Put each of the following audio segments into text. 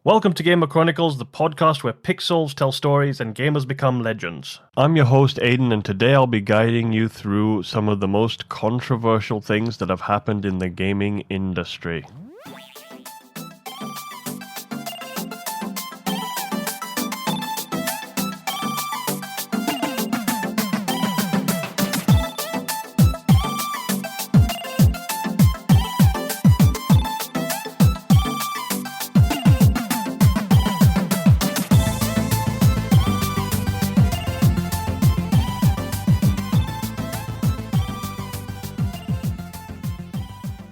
Welcome to Game of Chronicles, the podcast where pixels tell stories and gamers become legends. I'm your host, Aden, and today I'll be guiding you through some of the most controversial things that have happened in the gaming industry.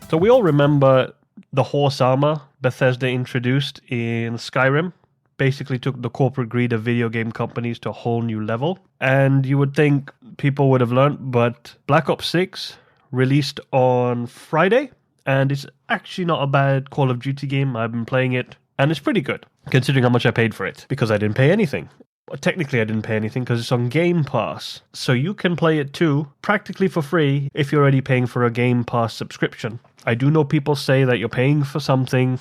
So we all remember the horse armor Bethesda introduced in Skyrim. Basically took the corporate greed of video game companies to a whole new level. And you would think people would have learned, but Black Ops 6 released on Friday. And it's actually not a bad Call of Duty game. I've been playing it, and it's pretty good, considering how much I paid for it, because I didn't pay anything. Technically, I didn't pay anything because it's on Game Pass. So you can play it too, practically for free, if you're already paying for a Game Pass subscription. I do know people say that you're paying for something,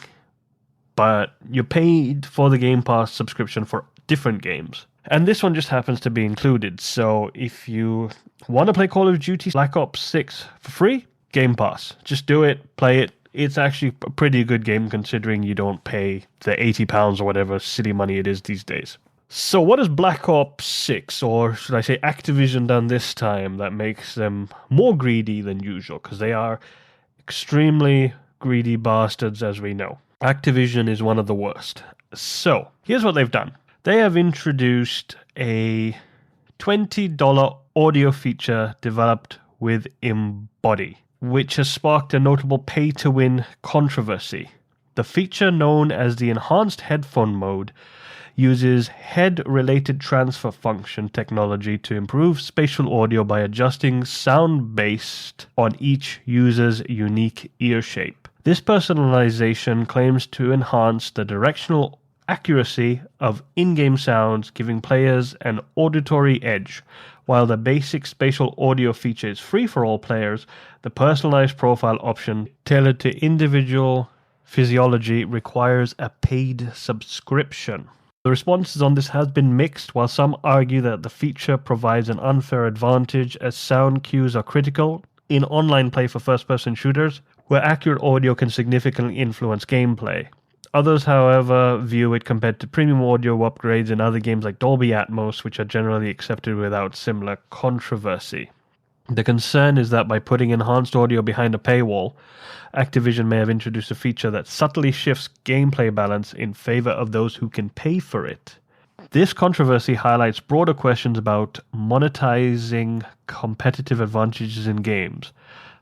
but you paid for the Game Pass subscription for different games. And this one just happens to be included. So if you want to play Call of Duty Black Ops 6 for free, Game Pass. Just do it, play it. It's actually a pretty good game considering you don't pay the £80 or whatever silly money it is these days. So what has Black Ops 6, or should I say Activision, done this time that makes them more greedy than usual? Because they are extremely greedy bastards, as we know. Activision is one of the worst. So here's what they've done. They have introduced a $20 audio feature developed with Embody, which has sparked a notable pay-to-win controversy. The feature, known as the Enhanced Headphone Mode, uses head-related transfer function technology to improve spatial audio by adjusting sound based on each user's unique ear shape. This personalization claims to enhance the directional accuracy of in-game sounds, giving players an auditory edge. While the basic spatial audio feature is free for all players, the personalized profile option, tailored to individual physiology, requires a paid subscription. The responses on this has been mixed, while some argue that the feature provides an unfair advantage as sound cues are critical in online play for first-person shooters, where accurate audio can significantly influence gameplay. Others, however, view it compared to premium audio upgrades in other games like Dolby Atmos, which are generally accepted without similar controversy. The concern is that by putting enhanced audio behind a paywall, Activision may have introduced a feature that subtly shifts gameplay balance in favor of those who can pay for it. This controversy highlights broader questions about monetizing competitive advantages in games.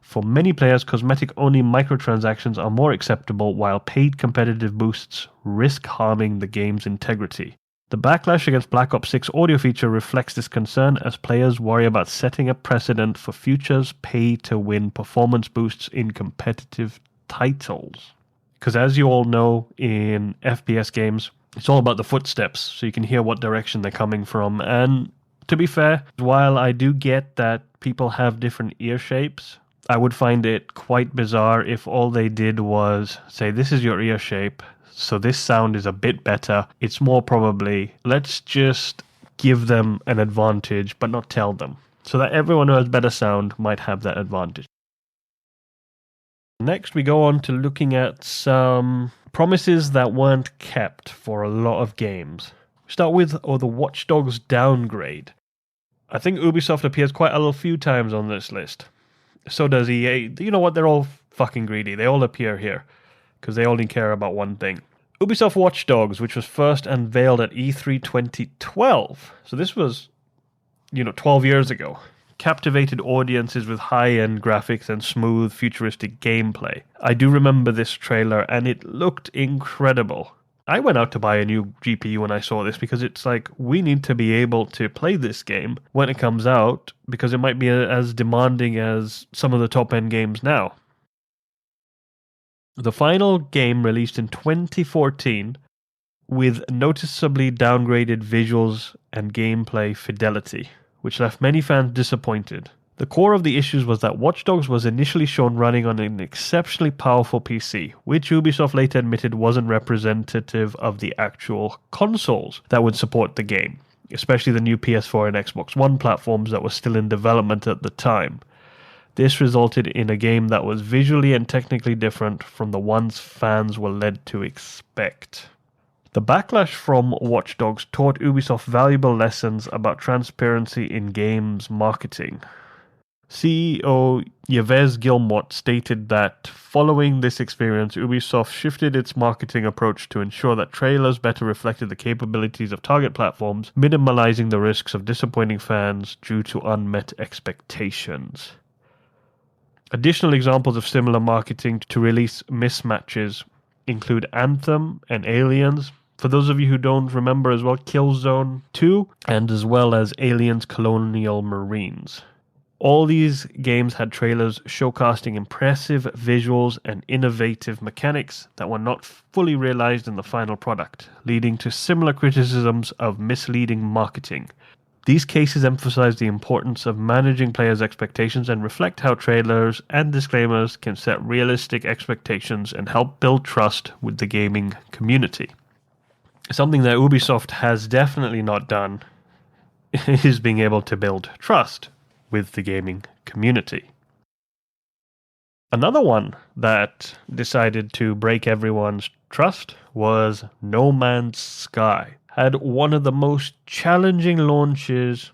For many players, cosmetic-only microtransactions are more acceptable, while paid competitive boosts risk harming the game's integrity. The backlash against Black Ops 6 audio feature reflects this concern as players worry about setting a precedent for future pay-to-win performance boosts in competitive titles. Because as you all know, in FPS games, it's all about the footsteps, so you can hear what direction they're coming from. And to be fair, while I do get that people have different ear shapes, I would find it quite bizarre if all they did was say, this is your ear shape, so this sound is a bit better. It's more probably, let's just give them an advantage, but not tell them, so that everyone who has better sound might have that advantage. Next, we go on to looking at some promises that weren't kept for a lot of games. We start with the Watch Dogs downgrade. I think Ubisoft appears quite a few times on this list. So does EA. You know what? They're all fucking greedy. They all appear here because they only care about one thing. Ubisoft Watch Dogs, which was first unveiled at E3 2012. So this was, 12 years ago. Captivated audiences with high-end graphics and smooth, futuristic gameplay. I do remember this trailer, and it looked incredible. I went out to buy a new GPU when I saw this, because it's like, we need to be able to play this game when it comes out, because it might be as demanding as some of the top-end games now. The final game released in 2014 with noticeably downgraded visuals and gameplay fidelity, which left many fans disappointed. The core of the issues was that Watch Dogs was initially shown running on an exceptionally powerful PC, which Ubisoft later admitted wasn't representative of the actual consoles that would support the game, especially the new PS4 and Xbox One platforms that were still in development at the time. This resulted in a game that was visually and technically different from the ones fans were led to expect. The backlash from Watch Dogs taught Ubisoft valuable lessons about transparency in games marketing. CEO Yves Guillemot stated that following this experience, Ubisoft shifted its marketing approach to ensure that trailers better reflected the capabilities of target platforms, minimizing the risks of disappointing fans due to unmet expectations. Additional examples of similar marketing to release mismatches include Anthem and Aliens. For those of you who don't remember as well, Killzone 2, and as well as Aliens Colonial Marines. All these games had trailers showcasing impressive visuals and innovative mechanics that were not fully realized in the final product, leading to similar criticisms of misleading marketing. These cases emphasize the importance of managing players' expectations and reflect how trailers and disclaimers can set realistic expectations and help build trust with the gaming community. Something that Ubisoft has definitely not done is being able to build trust with the gaming community. Another one that decided to break everyone's trust was No Man's Sky. Had one of the most challenging launches,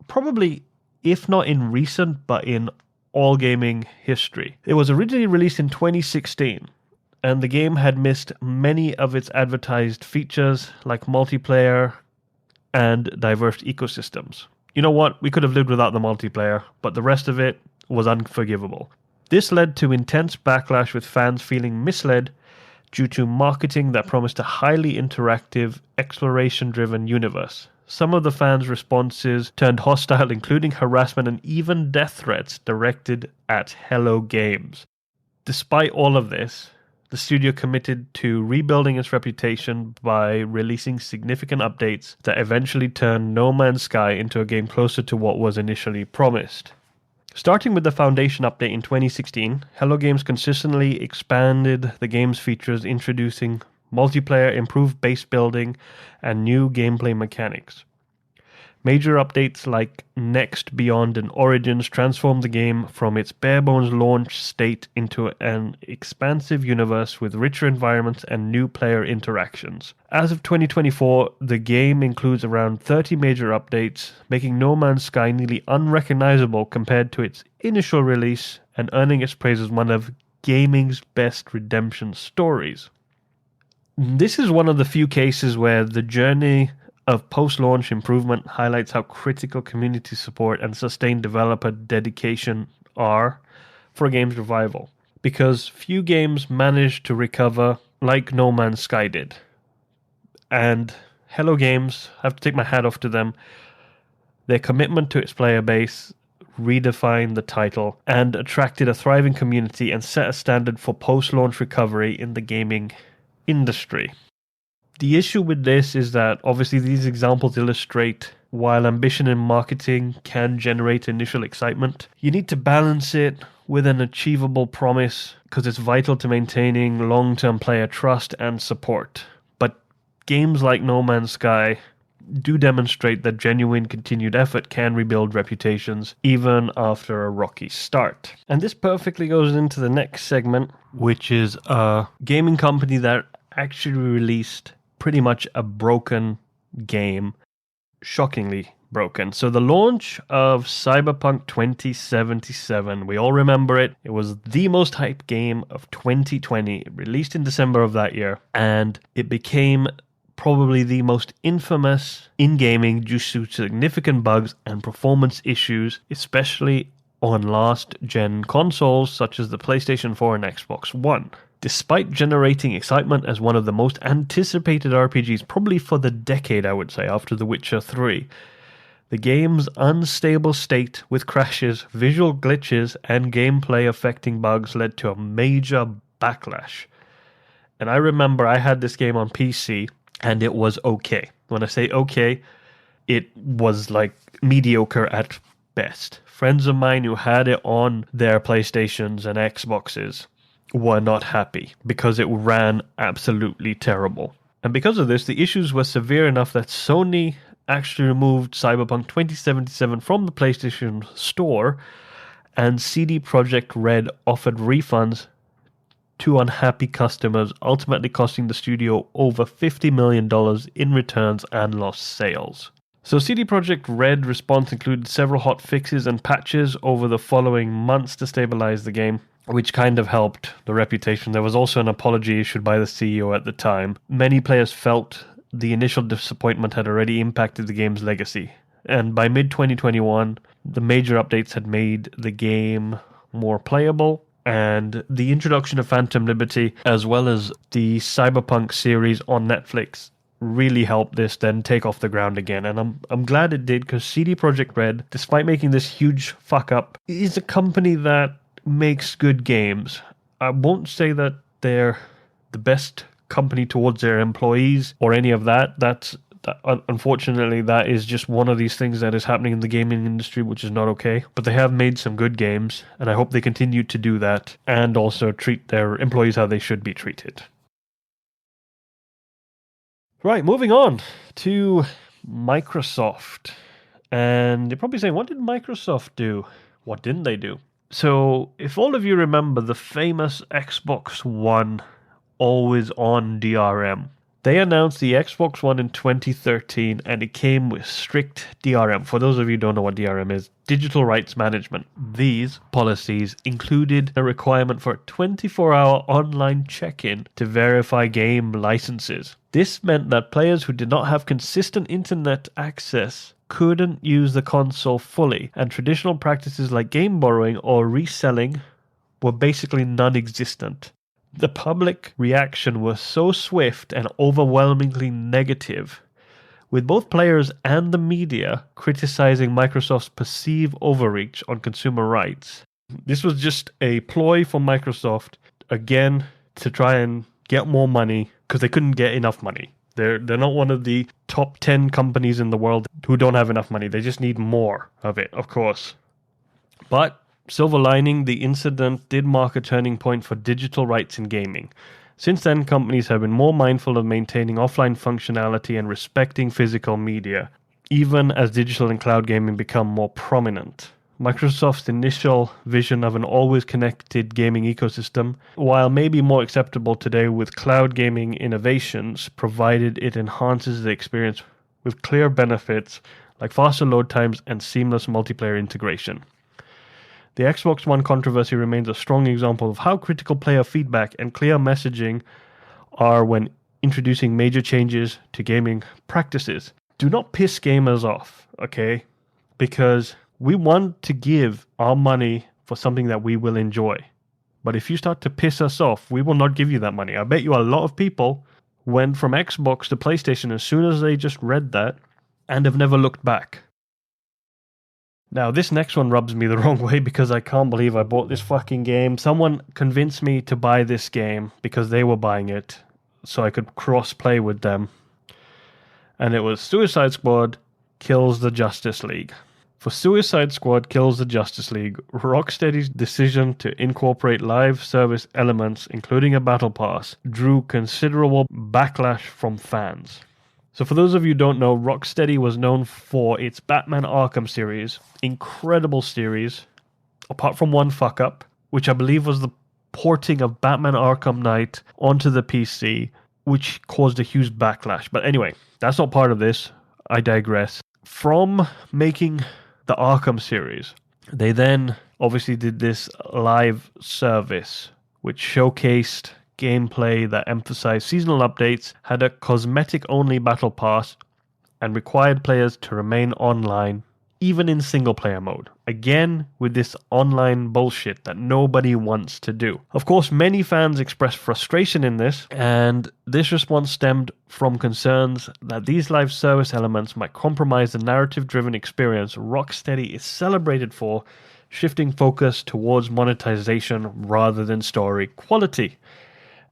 probably, if not in recent, but in all gaming history. It was originally released in 2016, and the game had missed many of its advertised features like multiplayer and diverse ecosystems. You know what? We could have lived without the multiplayer, but the rest of it was unforgivable. This led to intense backlash with fans feeling misled due to marketing that promised a highly interactive, exploration-driven universe. Some of the fans' responses turned hostile, including harassment and even death threats directed at Hello Games. Despite all of this, the studio committed to rebuilding its reputation by releasing significant updates that eventually turned No Man's Sky into a game closer to what was initially promised. Starting with the Foundation update in 2016, Hello Games consistently expanded the game's features, introducing multiplayer, improved base building, and new gameplay mechanics. Major updates like Next, Beyond, and Origins transformed the game from its bare-bones launch state into an expansive universe with richer environments and new player interactions. As of 2024, the game includes around 30 major updates, making No Man's Sky nearly unrecognizable compared to its initial release and earning its praise as one of gaming's best redemption stories. This is one of the few cases where the journey of post-launch improvement highlights how critical community support and sustained developer dedication are for a game's revival, because few games manage to recover like No Man's Sky did. And Hello Games, I have to take my hat off to them. Their commitment to its player base redefined the title and attracted a thriving community and set a standard for post-launch recovery in the gaming industry. The issue with this is that obviously these examples illustrate while ambition in marketing can generate initial excitement, you need to balance it with an achievable promise because it's vital to maintaining long-term player trust and support. But games like No Man's Sky do demonstrate that genuine continued effort can rebuild reputations even after a rocky start. And this perfectly goes into the next segment, which is a gaming company that actually released pretty much a broken game, shockingly broken. So the launch of Cyberpunk 2077, we all remember it. It was the most hyped game of 2020. It released in December of that year, and it became probably the most infamous in gaming due to significant bugs and performance issues, especially on last-gen consoles such as the PlayStation 4 and Xbox One. Despite generating excitement as one of the most anticipated RPGs, probably for the decade, I would say, after The Witcher 3, the game's unstable state with crashes, visual glitches, and gameplay affecting bugs led to a major backlash. And I remember I had this game on PC, and it was okay. When I say okay, it was like mediocre at best. Friends of mine who had it on their PlayStations and Xboxes were not happy because it ran absolutely terrible. And because of this, the issues were severe enough that Sony actually removed Cyberpunk 2077 from the PlayStation Store, and CD Projekt Red offered refunds to unhappy customers, ultimately costing the studio over $50 million in returns and lost sales. So CD Projekt Red response included several hot fixes and patches over the following months to stabilize the game, which kind of helped the reputation. There was also an apology issued by the CEO at the time. Many players felt the initial disappointment had already impacted the game's legacy, and by mid-2021, the major updates had made the game more playable, and the introduction of Phantom Liberty, as well as the Cyberpunk series on Netflix, really helped this then take off the ground again. And I'm glad it did, because CD Projekt Red, despite making this huge fuck up, is a company that makes good games. I won't say that they're the best company towards their employees or any of that. Unfortunately, that is just one of these things that is happening in the gaming industry, which is not okay. But they have made some good games, and I hope they continue to do that and also treat their employees how they should be treated. Right, moving on to Microsoft. And you're probably saying, what did Microsoft do? What didn't they do? So, if all of you remember the famous Xbox One always on DRM, they announced the Xbox One in 2013, and it came with strict DRM. For those of you who don't know what DRM is, digital rights management. These policies included a requirement for a 24-hour online check-in to verify game licenses. This meant that players who did not have consistent internet access couldn't use the console fully, and traditional practices like game borrowing or reselling were basically non-existent. The public reaction was so swift and overwhelmingly negative, with both players and the media criticizing Microsoft's perceived overreach on consumer rights. This was just a ploy for Microsoft, again, to try and get more money, because they couldn't get enough money. They're not one of the top 10 companies in the world who don't have enough money. They just need more of it, of course. But silver lining, the incident did mark a turning point for digital rights in gaming. Since then, companies have been more mindful of maintaining offline functionality and respecting physical media, even as digital and cloud gaming become more prominent. Microsoft's initial vision of an always connected gaming ecosystem, while maybe more acceptable today with cloud gaming innovations, provided it enhances the experience with clear benefits like faster load times and seamless multiplayer integration. The Xbox One controversy remains a strong example of how critical player feedback and clear messaging are when introducing major changes to gaming practices. Do not piss gamers off, okay? Because we want to give our money for something that we will enjoy. But if you start to piss us off, we will not give you that money. I bet you a lot of people went from Xbox to PlayStation as soon as they just read that and have never looked back. Now, this next one rubs me the wrong way because I can't believe I bought this fucking game. Someone convinced me to buy this game because they were buying it so I could cross-play with them. And it was Suicide Squad Kills the Justice League. For Suicide Squad Kills the Justice League, Rocksteady's decision to incorporate live service elements, including a battle pass, drew considerable backlash from fans. So for those of you who don't know, Rocksteady was known for its Batman Arkham series, incredible series, apart from one fuck-up, which I believe was the porting of Batman Arkham Knight onto the PC, which caused a huge backlash. But anyway, that's not part of this. I digress. From making the Arkham series, they then obviously did this live service, which showcased gameplay that emphasized seasonal updates, had a cosmetic-only battle pass, and required players to remain online, even in single-player mode. Again, with this online bullshit that nobody wants to do. Of course, many fans expressed frustration in this, and this response stemmed from concerns that these live service elements might compromise the narrative-driven experience Rocksteady is celebrated for, shifting focus towards monetization rather than story quality.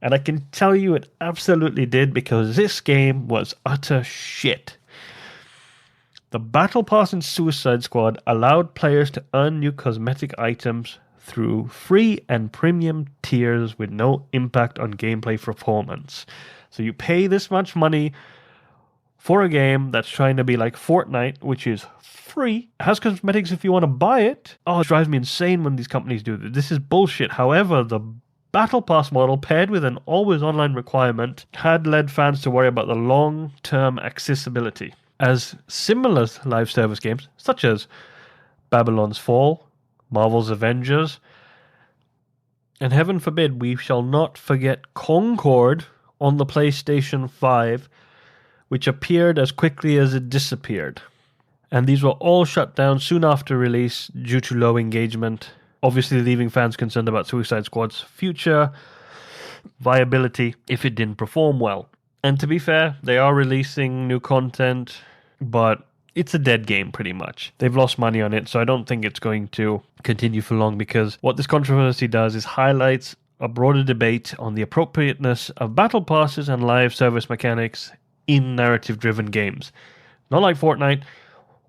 And I can tell you it absolutely did, because this game was utter shit. The Battle Pass in Suicide Squad allowed players to earn new cosmetic items through free and premium tiers with no impact on gameplay performance. So you pay this much money for a game that's trying to be like Fortnite, which is free, has cosmetics if you want to buy it. Oh, it drives me insane when these companies do this. This is bullshit. However, the Battle Pass model, paired with an always online requirement, had led fans to worry about the long-term accessibility, as similar live service games, such as Babylon's Fall, Marvel's Avengers, and heaven forbid we shall not forget Concord on the PlayStation 5, which appeared as quickly as it disappeared. And these were all shut down soon after release due to low engagement, obviously leaving fans concerned about Suicide Squad's future viability if it didn't perform well. And to be fair, they are releasing new content, but it's a dead game pretty much. They've lost money on it, so I don't think it's going to continue for long, because what this controversy does is highlights a broader debate on the appropriateness of battle passes and live service mechanics in narrative-driven games. Not like Fortnite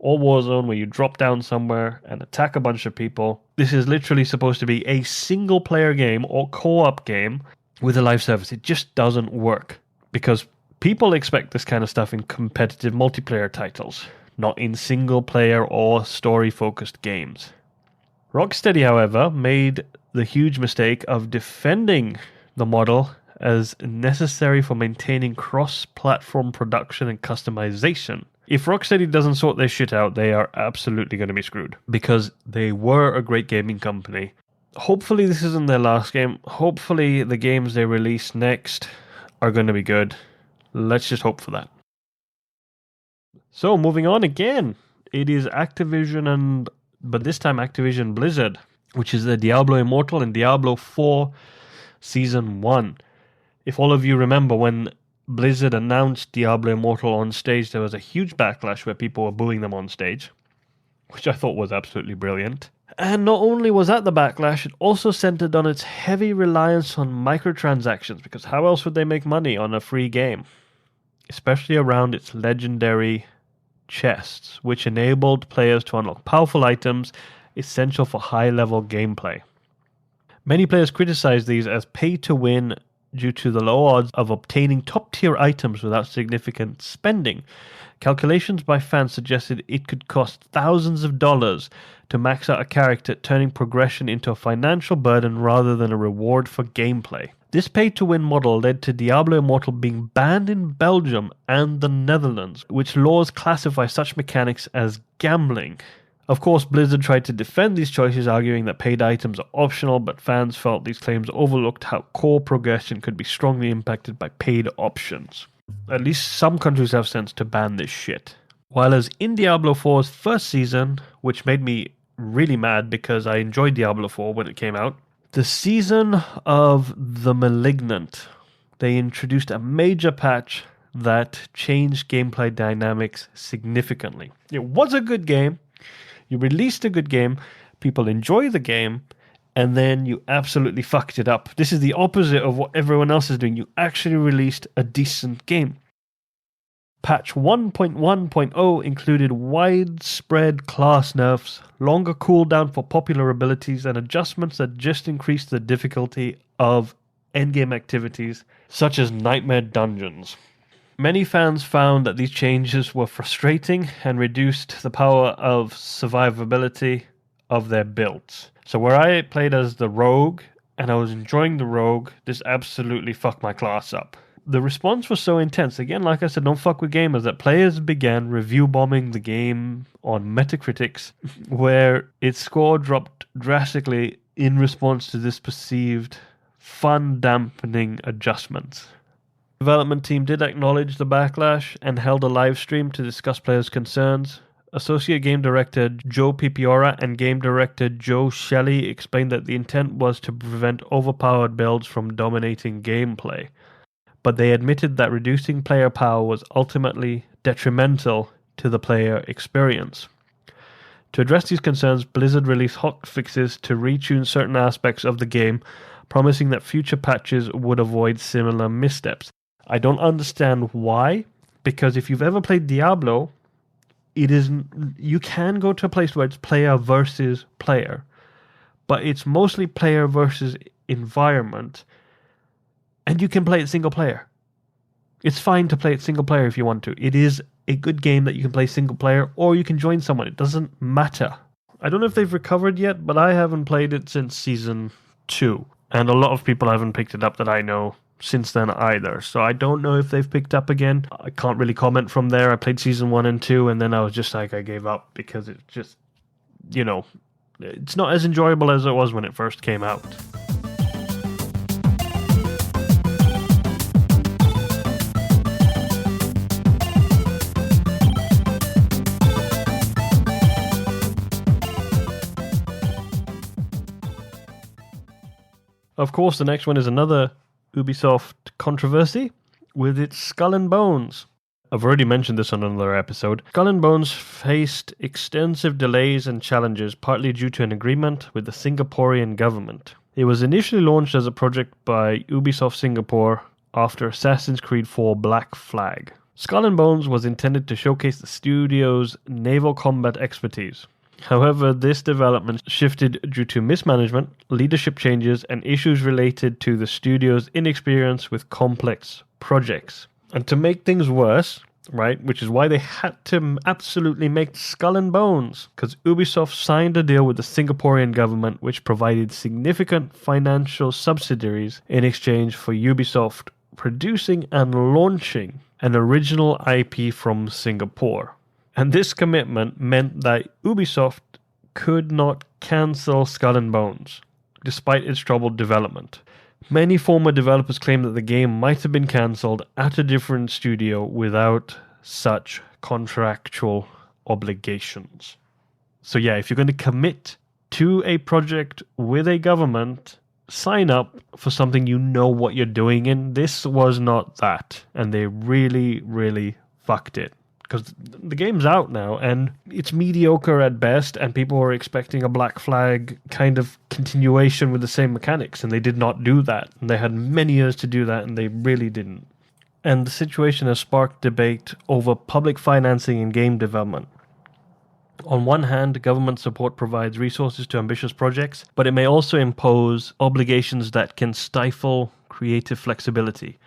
or Warzone, where you drop down somewhere and attack a bunch of people. This is literally supposed to be a single-player game or co-op game with a live service. It just doesn't work, because people expect this kind of stuff in competitive multiplayer titles, not in single-player or story-focused games. Rocksteady, however, made the huge mistake of defending the model as necessary for maintaining cross-platform production and customization. If Rocksteady doesn't sort their shit out, they are absolutely going to be screwed, because they were a great gaming company. Hopefully this isn't their last game. Hopefully the games they release next are going to be good. Let's just hope for that. So moving on again, it is Activision but this time Activision Blizzard, which is the Diablo Immortal and Diablo 4 Season 1. If all of you remember, when Blizzard announced Diablo Immortal on stage, there was a huge backlash where people were booing them on stage, which I thought was absolutely brilliant. And not only was that the backlash, it also centered on its heavy reliance on microtransactions, because how else would they make money on a free game? Especially around its legendary chests, which enabled players to unlock powerful items essential for high-level gameplay. Many players criticized these as pay-to-win due to the low odds of obtaining top-tier items without significant spending. Calculations by fans suggested it could cost thousands of dollars to max out a character, turning progression into a financial burden rather than a reward for gameplay. This pay-to-win model led to Diablo Immortal being banned in Belgium and the Netherlands, which laws classify such mechanics as gambling. Of course, Blizzard tried to defend these choices, arguing that paid items are optional, but fans felt these claims overlooked how core progression could be strongly impacted by paid options. At least some countries have sense to ban this shit. While as in Diablo 4's first season, which made me really mad because I enjoyed Diablo 4 when it came out, the Season of the Malignant, they introduced a major patch that changed gameplay dynamics significantly. It was a good game. You released a good game, people enjoy the game, and then you absolutely fucked it up. This is the opposite of what everyone else is doing. You actually released a decent game. Patch 1.1.0 included widespread class nerfs, longer cooldown for popular abilities, and adjustments that just increased the difficulty of endgame activities, such as nightmare dungeons. Many fans found that these changes were frustrating and reduced the power of survivability of their builds. So where I played as the rogue, and I was enjoying the rogue, this absolutely fucked my class up. The response was so intense, again, like I said, don't fuck with gamers, that players began review bombing the game on Metacritics, where its score dropped drastically in response to this perceived fun-dampening adjustments. The development team did acknowledge the backlash and held a live stream to discuss players' concerns. Associate Game Director Joe Pipiora and Game Director Joe Shelley explained that the intent was to prevent overpowered builds from dominating gameplay, but they admitted that reducing player power was ultimately detrimental to the player experience. To address these concerns, Blizzard released hotfixes to retune certain aspects of the game, promising that future patches would avoid similar missteps. I don't understand why, because if you've ever played Diablo, you can go to a place where it's player versus player, but it's mostly player versus environment, and you can play it single player. It's fine to play it single player if you want to. It is a good game that you can play single player, or you can join someone. It doesn't matter. I don't know if they've recovered yet, but I haven't played it since Season 2. And a lot of people haven't picked it up that I know since then either. So I don't know if they've picked up again. I can't really comment from there. I played Season 1 and 2, and then I was just like, I gave up because it's just, it's not as enjoyable as it was when it first came out. Of course, the next one is another Ubisoft controversy with its Skull and Bones. I've already mentioned this on another episode. Skull and Bones faced extensive delays and challenges, partly due to an agreement with the Singaporean government. It was initially launched as a project by Ubisoft Singapore after Assassin's Creed 4 Black Flag. Skull and Bones was intended to showcase the studio's naval combat expertise. However, this development shifted due to mismanagement, leadership changes, and issues related to the studio's inexperience with complex projects. And to make things worse, right, which is why they had to absolutely make Skull and Bones, because Ubisoft signed a deal with the Singaporean government which provided significant financial subsidies in exchange for Ubisoft producing and launching an original IP from Singapore. And this commitment meant that Ubisoft could not cancel Skull and Bones, despite its troubled development. Many former developers claim that the game might have been cancelled at a different studio without such contractual obligations. So yeah, if you're going to commit to a project with a government, sign up for something you know what you're doing in. This was not that, and they really, really fucked it. Because the game's out now, and it's mediocre at best, and people were expecting a Black Flag kind of continuation with the same mechanics, and they did not do that. And they had many years to do that, and they really didn't. And the situation has sparked debate over public financing in game development. On one hand, government support provides resources to ambitious projects, but it may also impose obligations that can stifle creative flexibility.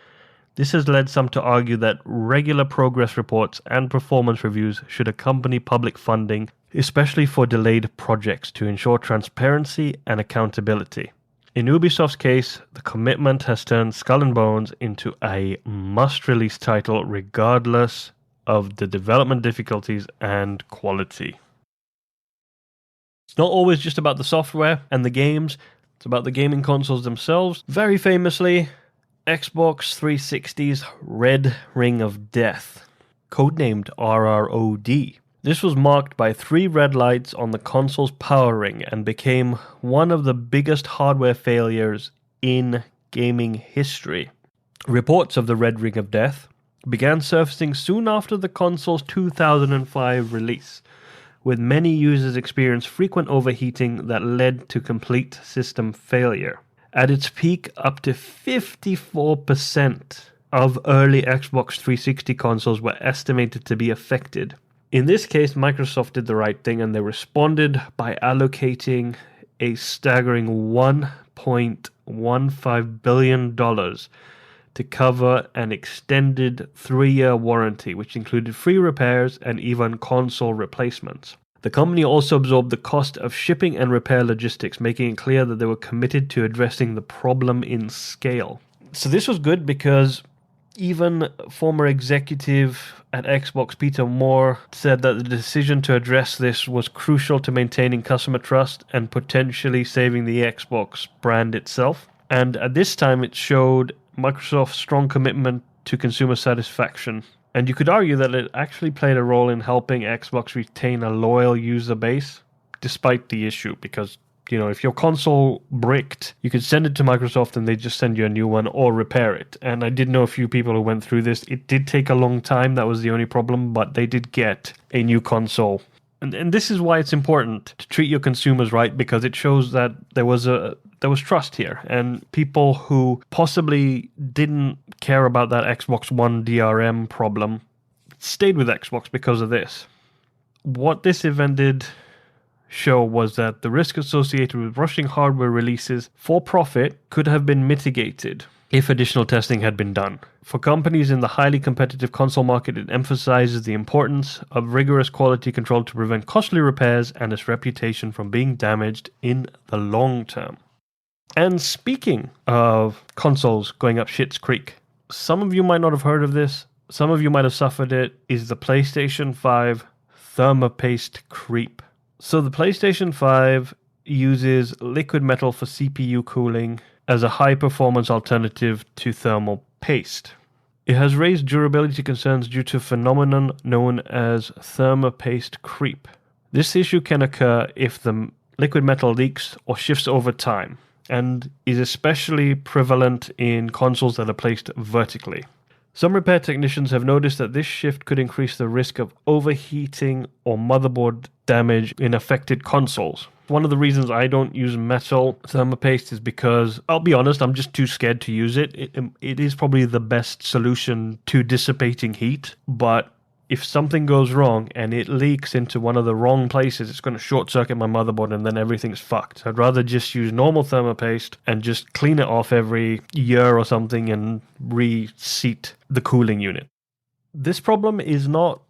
This has led some to argue that regular progress reports and performance reviews should accompany public funding, especially for delayed projects, to ensure transparency and accountability. In Ubisoft's case, the commitment has turned Skull and Bones into a must-release title regardless of the development difficulties and quality. It's not always just about the software and the games, it's about the gaming consoles themselves. Very famously, Xbox 360's Red Ring of Death, codenamed RROD. This was marked by 3 red lights on the console's power ring and became one of the biggest hardware failures in gaming history. Reports of the Red Ring of Death began surfacing soon after the console's 2005 release, with many users experiencing frequent overheating that led to complete system failure. At its peak, up to 54% of early Xbox 360 consoles were estimated to be affected. In this case, Microsoft did the right thing, and they responded by allocating a staggering $1.15 billion to cover an extended 3-year warranty, which included free repairs and even console replacements. The company also absorbed the cost of shipping and repair logistics, making it clear that they were committed to addressing the problem in scale. So this was good because even former executive at Xbox, Peter Moore, said that the decision to address this was crucial to maintaining customer trust and potentially saving the Xbox brand itself. And at this time, it showed Microsoft's strong commitment to consumer satisfaction. And you could argue that it actually played a role in helping Xbox retain a loyal user base, despite the issue, because, if your console bricked, you could send it to Microsoft and they just send you a new one or repair it. And I did know a few people who went through this. It did take a long time, that was the only problem, but they did get a new console. And this is why it's important to treat your consumers right, because it shows that there was trust here, and people who possibly didn't care about that Xbox One DRM problem stayed with Xbox because of this. What this event did show was that the risk associated with rushing hardware releases for profit could have been mitigated if additional testing had been done. For companies in the highly competitive console market, it emphasizes the importance of rigorous quality control to prevent costly repairs and its reputation from being damaged in the long term. And speaking of consoles going up shit's creek, some of you might not have heard of this, some of you might have suffered it, is the PlayStation 5 thermopaste creep. So the PlayStation 5 uses liquid metal for CPU cooling as a high-performance alternative to thermal paste. It has raised durability concerns due to a phenomenon known as thermopaste creep. This issue can occur if the liquid metal leaks or shifts over time, and is especially prevalent in consoles that are placed vertically. Some repair technicians have noticed that this shift could increase the risk of overheating or motherboard damage in affected consoles. One of the reasons I don't use metal thermopaste is because, I'll be honest, I'm just too scared to use it. It is probably the best solution to dissipating heat, but if something goes wrong and it leaks into one of the wrong places, it's going to short circuit my motherboard and then everything's fucked. I'd rather just use normal thermopaste and just clean it off every year or something and reseat the cooling unit. This problem is not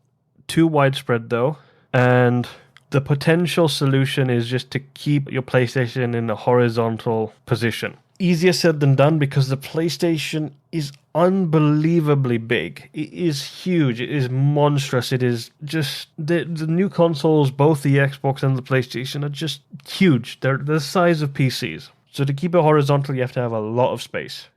too widespread though, and the potential solution is just to keep your PlayStation in a horizontal position. Easier said than done because the PlayStation is unbelievably big. It is huge. It is monstrous. It is just... The new consoles, both the Xbox and the PlayStation, are just huge. They're the size of PCs. So to keep it horizontal, you have to have a lot of space.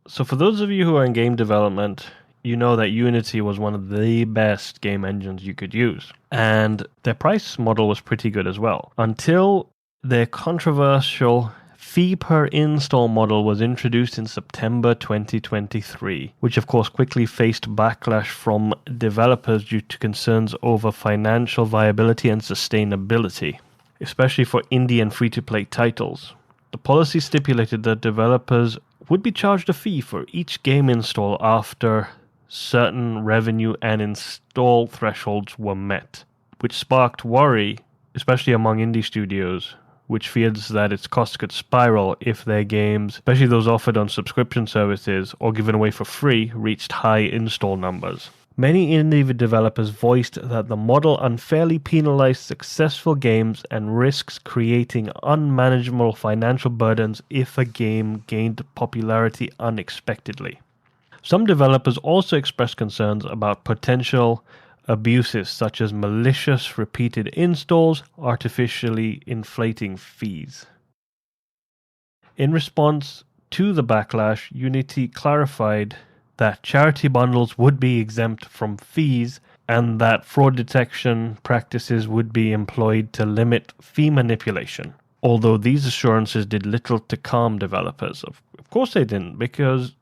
So for those of you who are in game development, you know that Unity was one of the best game engines you could use. And their price model was pretty good as well. Until their controversial fee per install model was introduced in September 2023, which of course quickly faced backlash from developers due to concerns over financial viability and sustainability, especially for indie and free-to-play titles. The policy stipulated that developers would be charged a fee for each game install after certain revenue and install thresholds were met, which sparked worry, especially among indie studios, which fears that its costs could spiral if their games, especially those offered on subscription services or given away for free, reached high install numbers. Many indie developers voiced that the model unfairly penalized successful games and risks creating unmanageable financial burdens if a game gained popularity unexpectedly. Some developers also expressed concerns about potential abuses such as malicious repeated installs, artificially inflating fees. In response to the backlash, Unity clarified that charity bundles would be exempt from fees and that fraud detection practices would be employed to limit fee manipulation. Although these assurances did little to calm developers. Of course they didn't, because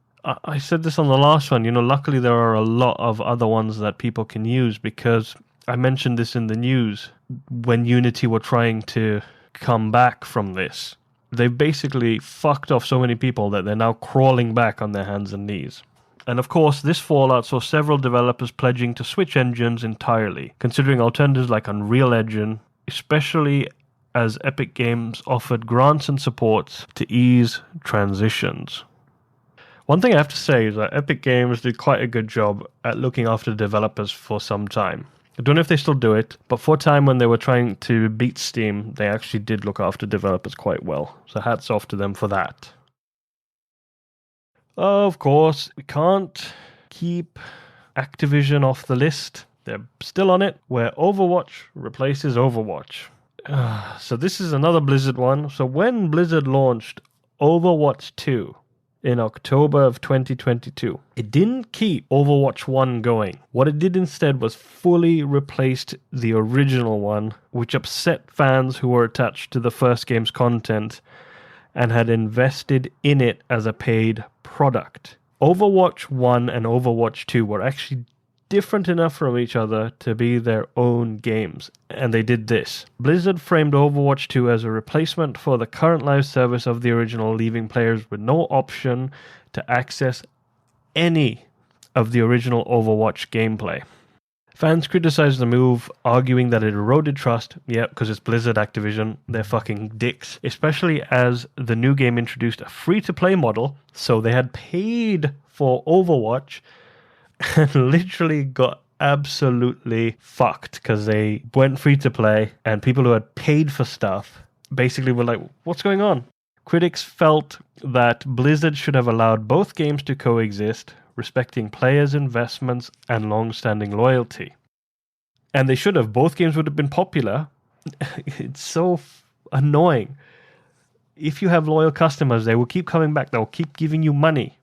I said this on the last one, luckily there are a lot of other ones that people can use, because I mentioned this in the news when Unity were trying to come back from this. They've basically fucked off so many people that they're now crawling back on their hands and knees. And of course, this fallout saw several developers pledging to switch engines entirely, considering alternatives like Unreal Engine, especially as Epic Games offered grants and supports to ease transitions. One thing I have to say is that Epic Games did quite a good job at looking after developers for some time. I don't know if they still do it, but for a time when they were trying to beat Steam, they actually did look after developers quite well. So hats off to them for that. Of course, we can't keep Activision off the list. They're still on it, where Overwatch replaces Overwatch. So this is another Blizzard one. So when Blizzard launched Overwatch 2, in October of 2022. It didn't keep Overwatch 1 going. What it did instead was fully replaced the original one, which upset fans who were attached to the first game's content and had invested in it as a paid product. Overwatch 1 and Overwatch 2 were actually different enough from each other to be their own games, and they did this. Blizzard framed Overwatch 2 as a replacement for the current live service of the original, leaving players with no option to access any of the original Overwatch gameplay. Fans criticized the move, arguing that it eroded trust. Yeah, because it's Blizzard Activision. They're fucking dicks. Especially as the new game introduced a free-to-play model. So they had paid for Overwatch and literally got absolutely fucked because they went free-to-play and people who had paid for stuff basically were like, what's going on? Critics felt that Blizzard should have allowed both games to coexist, respecting players' investments and long-standing loyalty. And they should have. Both games would have been popular. It's so annoying. If you have loyal customers, they will keep coming back. They'll keep giving you money.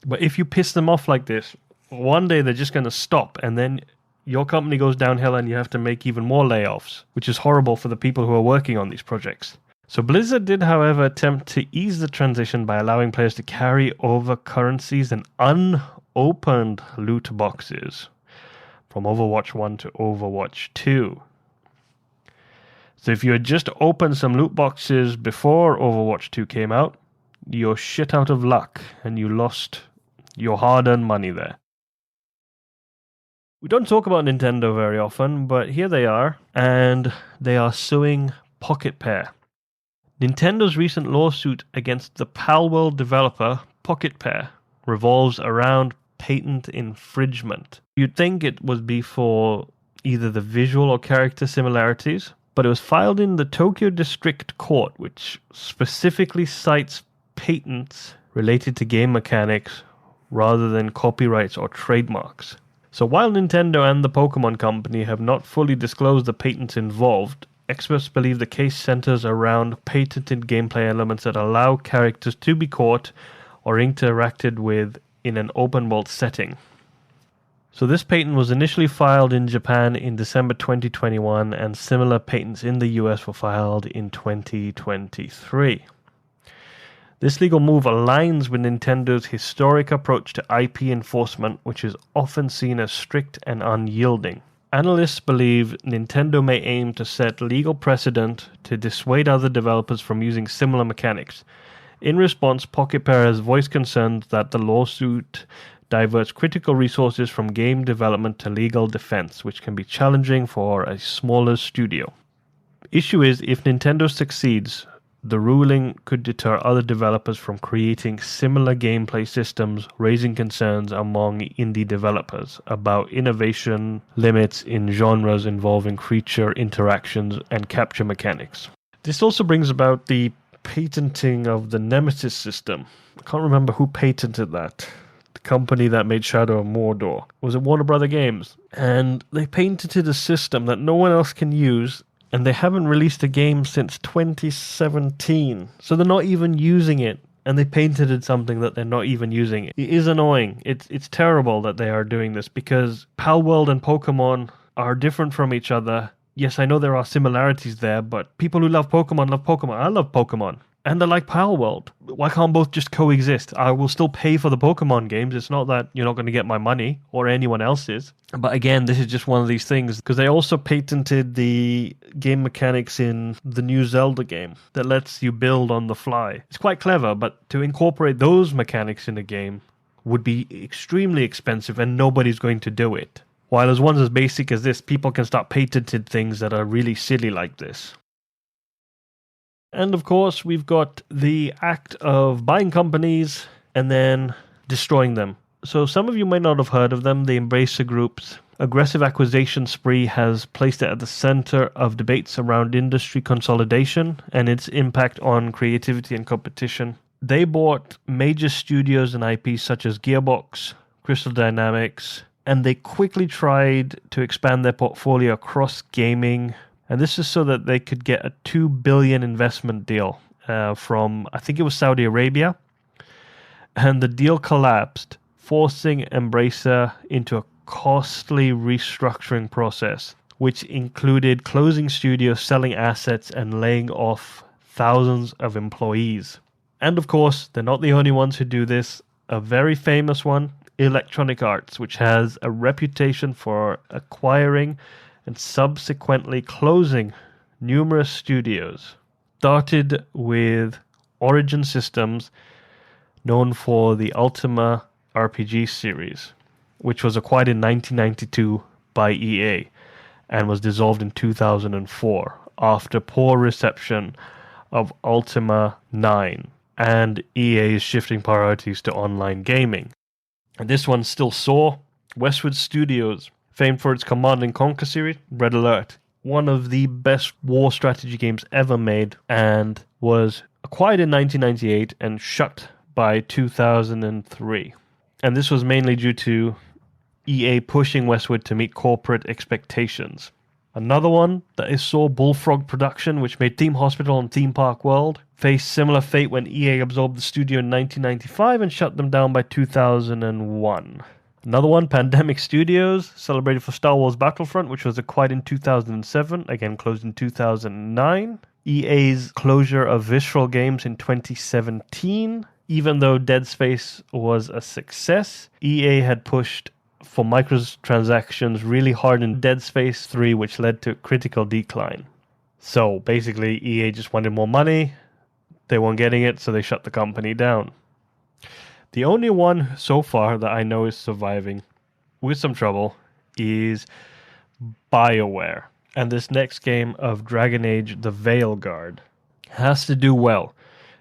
But if you piss them off like this, one day they're just going to stop, and then your company goes downhill and you have to make even more layoffs, which is horrible for the people who are working on these projects. So Blizzard did, however, attempt to ease the transition by allowing players to carry over currencies and unopened loot boxes from Overwatch 1 to Overwatch 2. So if you had just opened some loot boxes before Overwatch 2 came out, you're shit out of luck and you lost your hard-earned money there. We don't talk about Nintendo very often, but here they are, and they are suing Pocket Pair. Nintendo's recent lawsuit against the Palworld developer Pocket Pair revolves around patent infringement. You'd think it would be for either the visual or character similarities, but it was filed in the Tokyo District Court, which specifically cites patents related to game mechanics rather than copyrights or trademarks. So while Nintendo and the Pokemon Company have not fully disclosed the patents involved, experts believe the case centers around patented gameplay elements that allow characters to be caught or interacted with in an open-world setting. So this patent was initially filed in Japan in December 2021, and similar patents in the US were filed in 2023. This legal move aligns with Nintendo's historic approach to IP enforcement, which is often seen as strict and unyielding. Analysts believe Nintendo may aim to set legal precedent to dissuade other developers from using similar mechanics. In response, Pocket Pair has voiced concerns that the lawsuit diverts critical resources from game development to legal defense, which can be challenging for a smaller studio. Issue is, if Nintendo succeeds, the ruling could deter other developers from creating similar gameplay systems, raising concerns among indie developers about innovation limits in genres involving creature interactions and capture mechanics. This also brings about the patenting of the Nemesis system. I can't remember who patented that. The company that made Shadow of Mordor. Was it Warner Brother Games? And they patented a system that no one else can use, and they haven't released a game since 2017. So they're not even using it, and they patented something that they're not even using. It is annoying. It's terrible that they are doing this, because Palworld and Pokemon are different from each other. Yes, I know there are similarities there, but people who love Pokemon love Pokemon. I love Pokemon. And I like Palworld. Why can't both just coexist? I will still pay for the Pokemon games. It's not that you're not going to get my money or anyone else's. But again, this is just one of these things, because they also patented the game mechanics in the new Zelda game that lets you build on the fly. It's quite clever, but to incorporate those mechanics in a game would be extremely expensive, and nobody's going to do it. While as ones as basic as this, people can start patented things that are really silly like this. And of course, we've got the act of buying companies and then destroying them. So some of you might not have heard of them, the Embracer Group's aggressive acquisition spree has placed it at the center of debates around industry consolidation and its impact on creativity and competition. They bought major studios and IPs such as Gearbox, Crystal Dynamics, and they quickly tried to expand their portfolio across gaming. And this is so that they could get a $2 billion investment deal from, I think it was Saudi Arabia. And the deal collapsed, forcing Embracer into a costly restructuring process, which included closing studios, selling assets, and laying off thousands of employees. And of course, they're not the only ones who do this. A very famous one, Electronic Arts, which has a reputation for acquiring and subsequently closing numerous studios. Started with Origin Systems, known for the Ultima RPG series, which was acquired in 1992 by EA and was dissolved in 2004 after poor reception of Ultima 9 and EA's shifting priorities to online gaming. And this one still saw Westwood Studios, famed for its Command and Conquer series, Red Alert, one of the best war strategy games ever made, and was acquired in 1998 and shut by 2003. And this was mainly due to EA pushing Westwood to meet corporate expectations. Another one that is saw Bullfrog Production, which made Theme Hospital and Theme Park World, faced similar fate when EA absorbed the studio in 1995 and shut them down by 2001. Another one, Pandemic Studios, celebrated for Star Wars Battlefront, which was acquired in 2007, again closed in 2009. EA's closure of Visceral Games in 2017. Even though Dead Space was a success, EA had pushed for microtransactions really hard in Dead Space 3, which led to critical decline. So basically, EA just wanted more money. They weren't getting it, so they shut the company down. The only one so far that I know is surviving with some trouble is BioWare. And this next game of Dragon Age The Veilguard has to do well,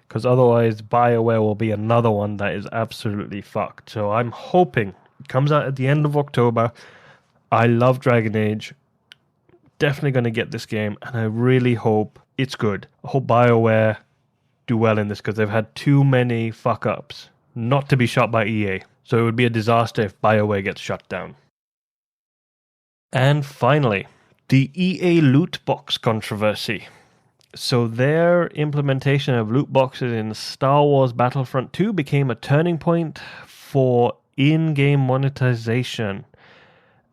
because otherwise BioWare will be another one that is absolutely fucked. So I'm hoping it comes out at the end of October. I love Dragon Age. Definitely going to get this game, and I really hope it's good. I hope BioWare do well in this, because they've had too many fuck-ups not to be shot by EA. So it would be a disaster if BioWare gets shut down. And finally, the EA loot box controversy. So their implementation of loot boxes in Star Wars Battlefront II became a turning point for in-game monetization,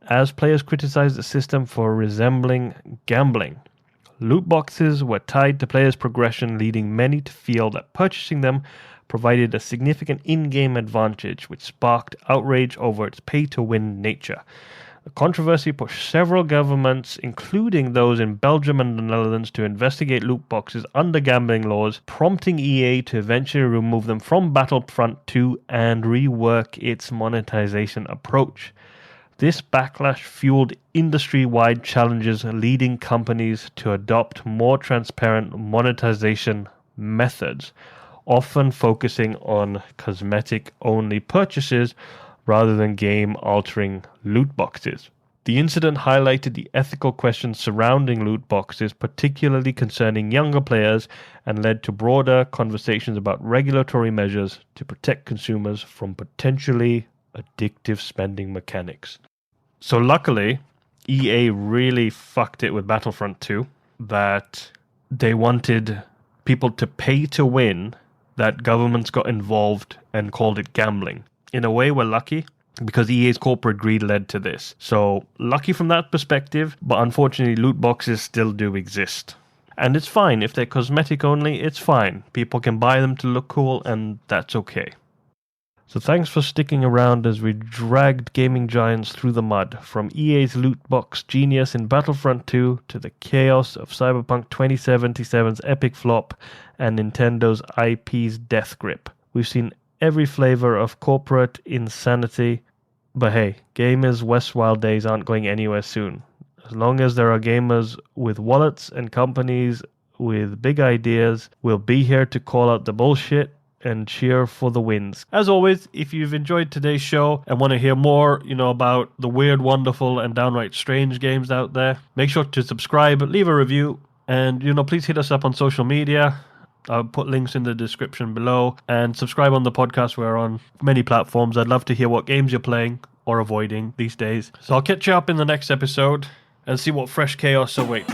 as players criticized the system for resembling gambling. Loot boxes were tied to players' progression, leading many to feel that purchasing them provided a significant in-game advantage, which sparked outrage over its pay-to-win nature. The controversy pushed several governments, including those in Belgium and the Netherlands, to investigate loot boxes under gambling laws, prompting EA to eventually remove them from Battlefront 2 and rework its monetization approach. This backlash fueled industry-wide challenges, leading companies to adopt more transparent monetization methods, often focusing on cosmetic-only purchases rather than game-altering loot boxes. The incident highlighted the ethical questions surrounding loot boxes, particularly concerning younger players, and led to broader conversations about regulatory measures to protect consumers from potentially addictive spending mechanics. So luckily, EA really fucked it with Battlefront 2, that they wanted people to pay to win, that governments got involved and called it gambling. In a way, we're lucky, because EA's corporate greed led to this. So lucky from that perspective, but unfortunately loot boxes still do exist. And it's fine. If they're cosmetic only, it's fine. People can buy them to look cool, and that's okay. So thanks for sticking around as we dragged gaming giants through the mud, from EA's loot box genius in Battlefront 2 to the chaos of Cyberpunk 2077's epic flop and Nintendo's IP's death grip. We've seen every flavor of corporate insanity, but hey, gamers' Westwild days aren't going anywhere soon. As long as there are gamers with wallets and companies with big ideas, we'll be here to call out the bullshit and cheer for the wins. As always, if you've enjoyed today's show and want to hear more, about the weird, wonderful, and downright strange games out there, make sure to subscribe, leave a review, and, please hit us up on social media. I'll put links in the description below, and subscribe on the podcast. We're on many platforms. I'd love to hear what games you're playing or avoiding these days. So I'll catch you up in the next episode and see what fresh chaos awaits.